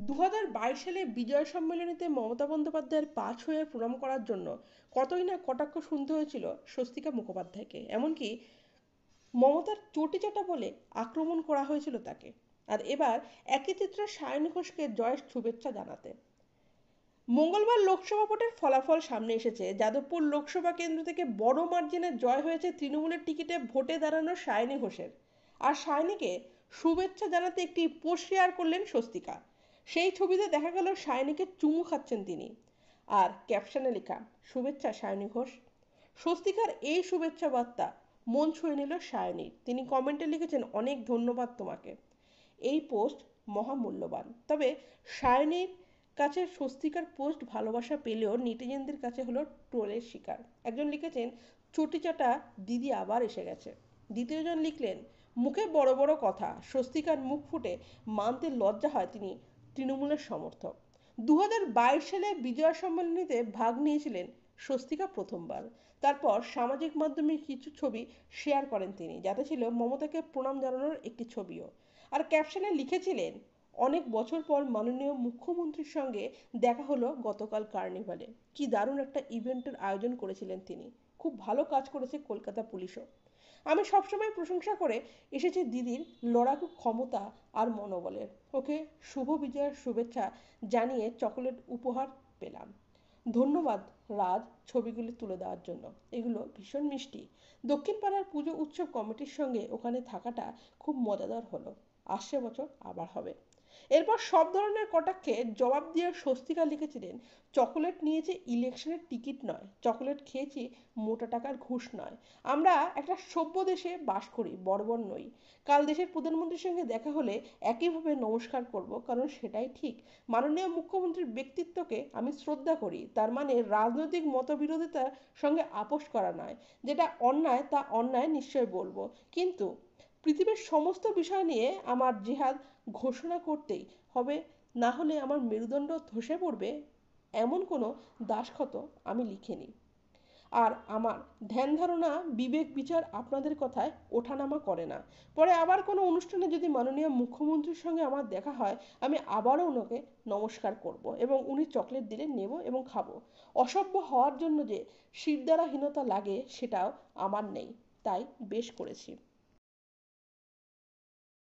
2022 সালে বিজয় সম্মেলনীতে মমতা বন্দ্যোপাধ্যায়ের পা ছুঁয়ে প্রণাম করার জন্য কতই না কটাক্ষ শুনতে হয়েছিল স্বস্তিকা মুখোপাধ্যায়কে। এমনকি মমতার চটিচাটা বলে আক্রমণ করা হয়েছিল তাকে। আর এবার একই চিত্রে সায়নী ঘোষকে জয়ের শুভেচ্ছা জানাতে মঙ্গলবার লোকসভা ভোটের ফলাফল সামনে এসেছে। যাদবপুর লোকসভা কেন্দ্র থেকে বড় মার্জিনে জয় হয়েছে তৃণমূলের টিকিটে ভোটে দাঁড়ানো সায়নী ঘোষের। আর সায়নীকে শুভেচ্ছা জানাতে একটি পোস্ট শেয়ার করলেন স্বস্তিকা। সেই ছবিতে দেখা গেল সায়নীকে চুমু খাচ্ছেন তিনি। আর ক্যাপশনে লেখা, শুভেচ্ছা সায়নী ঘোষ। স্বস্তিকার এই শুভেচ্ছা বার্তা মন ছুঁয়ে নিল সায়নীর। তিনি কমেন্টে লিখেছেন, অনেক ধন্যবাদ তোমাকে। এই পোস্ট মহামূল্যবান। তবে সায়নীর কাছে স্বস্তিকার পোস্ট ভালোবাসা পেলেও নেটিজেনদের কাছে হলো ট্রোলের শিকার। একজন লিখেছেন, চটিচাটা দিদি আবার এসে গেছে। দ্বিতীয়জন লিখলেন, মুখে বড় বড় কথা, স্বস্তিকার মুখ ফুটে মানতে লজ্জা হয় তিনি তৃণমূলের সমর্থক। 2022 সালে বিজয়া সম্মেলনীতে ভাগ নিয়েছিলেন স্বস্তিকা প্রথমবার। তারপর সামাজিক মাধ্যমে কিছু ছবি শেয়ার করেন তিনি, যাতে ছিল মমতাকে প্রণাম জানানোর একটি ছবিও। আর ক্যাপশনে লিখেছিলেন, অনেক বছর পর মাননীয় মুখ্যমন্ত্রীর সঙ্গে দেখা হলো গতকাল কার্নিভালে। কি দারুণ একটা ইভেন্টের আয়োজন করেছিলেন তিনি। খুব ভালো কাজ করেছে কলকাতা পুলিশও। আমি সবসময় প্রশংসা করে এসেছি দিদির লড়াকু ক্ষমতা আর মনোবলের। ওকে শুভ বিজয়ের শুভেচ্ছা জানিয়ে চকোলেট উপহার পেলাম। ধন্যবাদ রাজ ছবিগুলি তুলে দেওয়ার জন্য। এগুলো ভীষণ মিষ্টি। দক্ষিণ পাড়ার পুজো উৎসব কমিটির সঙ্গে ওখানে থাকাটা খুব মজাদার হলো। আসছে বছর আবার হবে। এরপর সব ধরনের কটাক্ষে জবাব দিয়ে স্বস্তিকা লিখেছিলেন, চকোলেট নিয়েছে ইলেকশনের টিকিট নয়, চকোলেট খেয়েছি মোটা টাকার ঘুষ নয়। আমরা একটা সভ্য দেশে বাস করি, বর্বর নই। কাল দেশের প্রধানমন্ত্রীর সঙ্গে দেখা হলে একইভাবে নমস্কার করব, কারণ সেটাই ঠিক। মাননীয় মুখ্যমন্ত্রীর ব্যক্তিত্বকে আমি শ্রদ্ধা করি। তার মানে রাজনৈতিক মতবিরোধিতার সঙ্গে আপোষ করা নয়। যেটা অন্যায় তা অন্যায় নিশ্চয় বলবো, কিন্তু পৃথিবীর সমস্ত বিষয় নিয়ে আমার জিহাদ ঘোষণা করতেই হবে, না হলে আমার মেরুদণ্ড ধসে পড়বে। এমন কোনো দাসখত আমি লিখিনি। আর আমার ধ্যান ধারণা বিবেক বিচার আপনাদের কথায় ওঠানামা করে না। পরে আবার কোনো অনুষ্ঠানে যদি মাননীয় মুখ্যমন্ত্রীর সঙ্গে আমার দেখা হয়, আমি আবারও ওনাকে নমস্কার করব এবং উনি চকলেট দিলে নেব এবং খাবো। অসভ্য হওয়ার জন্য যে শিরদাঁড়াহীনতা লাগে সেটাও আমার নেই, তাই বেশ করেছি।